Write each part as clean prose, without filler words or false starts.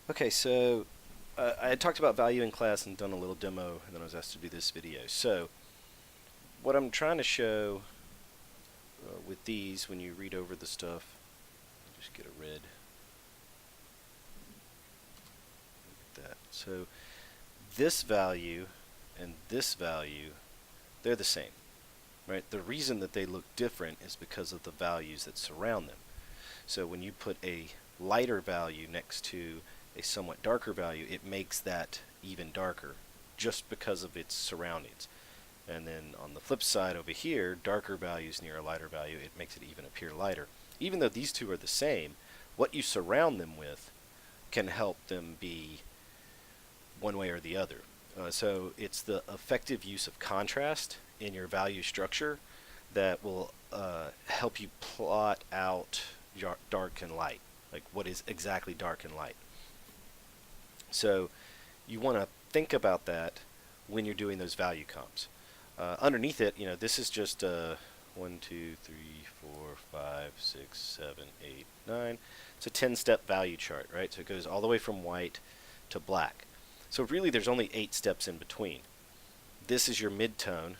Okay, so I had talked about value in class and done a little demo, and then I was asked to do this video. So what I'm trying to show with these, when you read over the stuff, just get a red like that. So this value and this value, they're the same, right? The reason that they look different is because of the values that surround them. So when you put a lighter value next to a somewhat darker value, it makes that even darker just because of its surroundings. And then on the flip side over here, darker values near a lighter value, it makes it even appear lighter. Even though these two are the same, what you surround them with can help them be one way or the other. So it's the effective use of contrast in your value structure that will help you plot out dark and light, like what is exactly dark and light. So you want to think about that when you're doing those value comps. Underneath it, this is just 1, 2, 3, 4, 5, 6, 7, 8, 9. It's a 10-step value chart, right? So it goes all the way from white to black. So really there's only 8 steps in between. This is your midtone,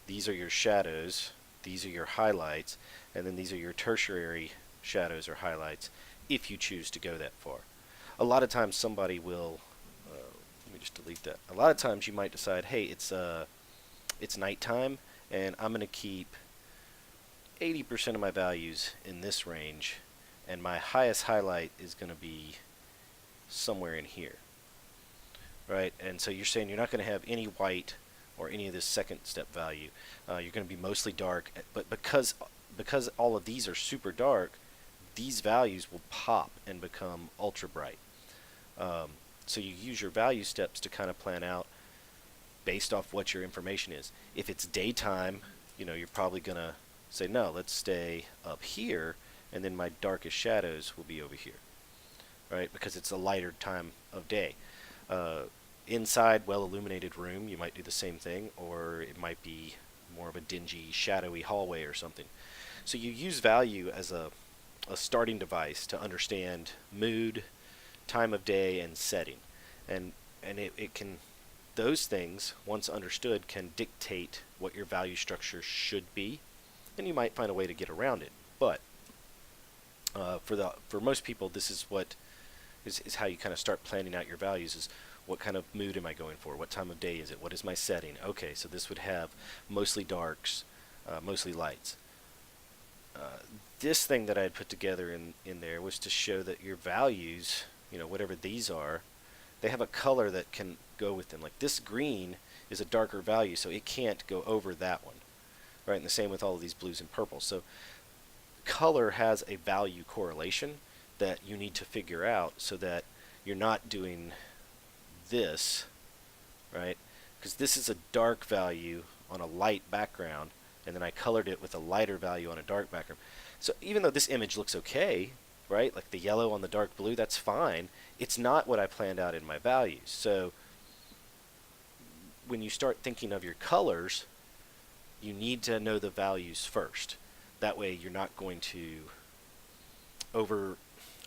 these are your shadows, these are your highlights, and then these are your tertiary shadows or highlights if you choose to go that far. A lot of times somebody will, let me just delete that. A lot of times you might decide, hey, it's nighttime and I'm going to keep 80% of my values in this range and my highest highlight is going to be somewhere in here, right? And so you're saying you're not going to have any white or any of this second step value. You're going to be mostly dark, but because all of these are super dark, these values will pop and become ultra bright. So you use your value steps to kind of plan out based off what your information is. If it's daytime, you're probably going to say, no, let's stay up here, and then my darkest shadows will be over here, right? Because it's a lighter time of day. Inside, well-illuminated room, you might do the same thing, or it might be more of a dingy, shadowy hallway or something. So you use value as a starting device to understand mood, time of day, and setting. And it can, those things, once understood, can dictate what your value structure should be, and you might find a way to get around it. But for most people, this is what is how you kind of start planning out your values, is what kind of mood am I going for? What time of day is it? What is my setting? Okay, so this would have mostly darks, mostly lights. This thing that I had put together in there was to show that your values, whatever these are, they have a color that can go with them. Like this green is a darker value, so it can't go over that one, right? And the same with all of these blues and purples. So color has a value correlation that you need to figure out so that you're not doing this, right? Because this is a dark value on a light background, and then I colored it with a lighter value on a dark background. So even though this image looks okay, right, like the yellow on the dark blue, that's fine, it's not what I planned out in my values. So when you start thinking of your colors, you need to know the values first. That way you're not going to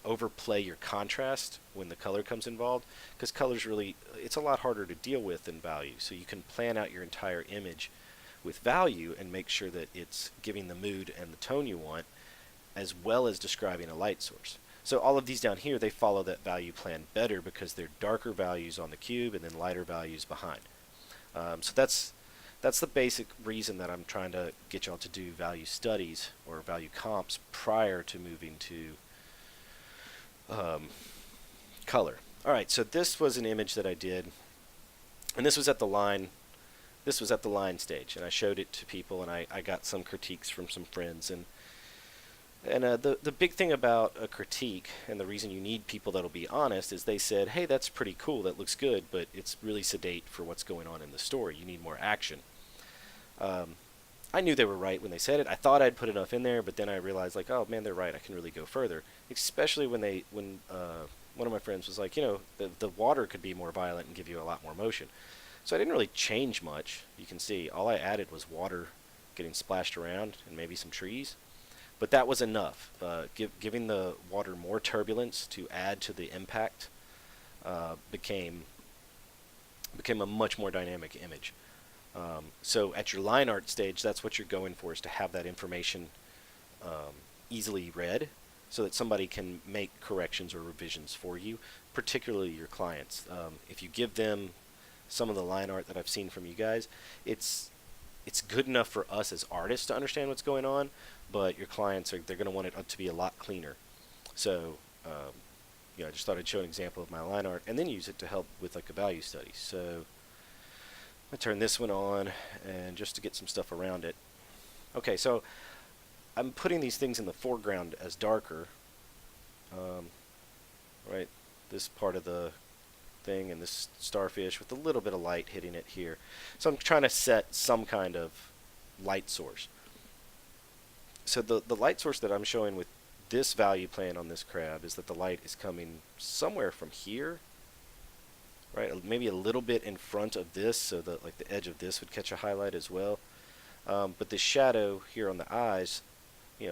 overplay your contrast when the color comes involved, because colors really, it's a lot harder to deal with than value. So you can plan out your entire image with value and make sure that it's giving the mood and the tone you want, as well as describing a light source. So all of these down here, they follow that value plan better because they're darker values on the cube and then lighter values behind. So that's the basic reason that I'm trying to get y'all to do value studies or value comps prior to moving to color. All right, so this was an image that I did, and this was at the line. This was at the line stage, and I showed it to people, and I got some critiques from some friends. And the big thing about a critique, and the reason you need people that'll be honest, is they said, hey, that's pretty cool, that looks good, but it's really sedate for what's going on in the story. You need more action. I knew they were right when they said it. I thought I'd put enough in there, but then I realized, like, oh man, they're right. I can really go further. Especially when one of my friends was like, the water could be more violent and give you a lot more motion. So I didn't really change much. You can see all I added was water getting splashed around and maybe some trees. But that was enough, giving the water more turbulence to add to the impact became a much more dynamic image. So at your line art stage, that's what you're going for, is to have that information easily read so that somebody can make corrections or revisions for you, particularly your clients. If you give them some of the line art that I've seen from you guys, it's good enough for us as artists to understand what's going on, but your clients they're going to want it to be a lot cleaner. So I just thought I'd show an example of my line art and then use it to help with like a value study. So I turn this one on, and just to get some stuff around it. Okay, so I'm putting these things in the foreground as darker, right? This part of the thing and this starfish with a little bit of light hitting it here. So I'm trying to set some kind of light source. So the light source that I'm showing with this value playing on this crab is that the light is coming somewhere from here, right? Maybe a little bit in front of this, so that like the edge of this would catch a highlight as well. But the shadow here on the eyes,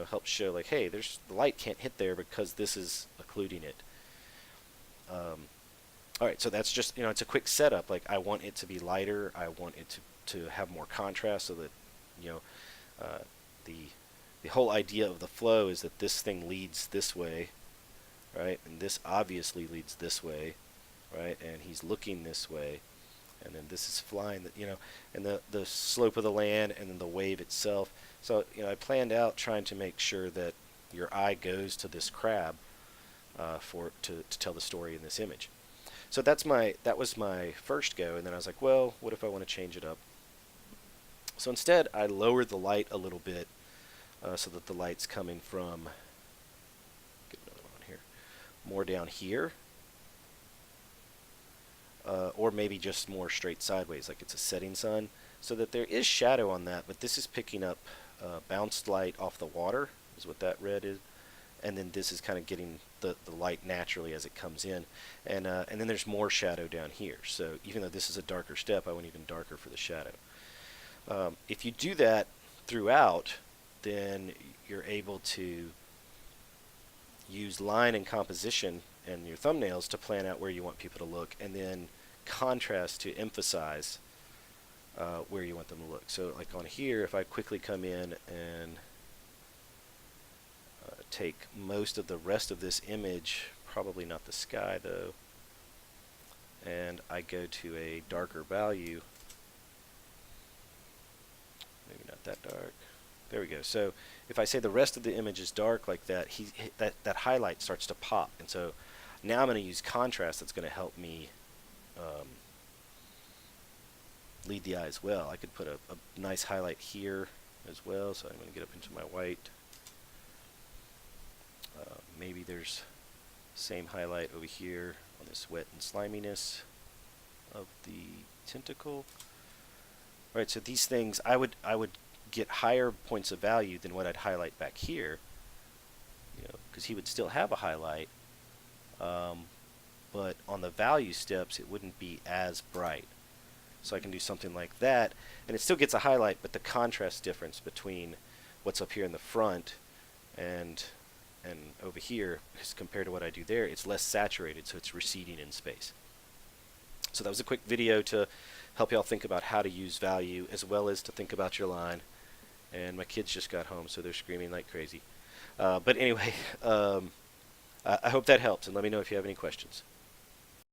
helps show like, hey, the light can't hit there because this is occluding it. All right, so that's just, it's a quick setup. Like, I want it to be lighter. I want it to have more contrast, so that, the whole idea of the flow is that this thing leads this way, right? And this obviously leads this way, right? And he's looking this way, and then this is flying, and the slope of the land, and then the wave itself. So, I planned out trying to make sure that your eye goes to this crab to tell the story in this image. So that was my first go, and then I was like, well, what if I want to change it up? So instead, I lowered the light a little bit so that the light's coming from, get another one here, more down here, or maybe just more straight sideways, like it's a setting sun, so that there is shadow on that, but this is picking up bounced light off the water, is what that red is. And then this is kind of getting the light naturally as it comes in, and then there's more shadow down here. So even though this is a darker step, I went even darker for the shadow. If you do that throughout, then you're able to use line and composition and your thumbnails to plan out where you want people to look, and then contrast to emphasize where you want them to look. So like on here, if I quickly come in and take most of the rest of this image, probably not the sky though, and I go to a darker value, maybe not that dark, there we go. So if I say the rest of the image is dark like that, that highlight starts to pop, and so now I'm going to use contrast that's going to help me lead the eye as well. I could put a nice highlight here as well, so I'm going to get up into my white. Maybe there's same highlight over here on this wet and sliminess of the tentacle. All right, so these things, I would get higher points of value than what I'd highlight back here, because he would still have a highlight, but on the value steps it wouldn't be as bright. So I can do something like that, and it still gets a highlight, but the contrast difference between what's up here in the front and over here, because compared to what I do there, it's less saturated, so it's receding in space. So that was a quick video to help y'all think about how to use value, as well as to think about your line. And my kids just got home, so they're screaming like crazy. But anyway, I hope that helps, and let me know if you have any questions.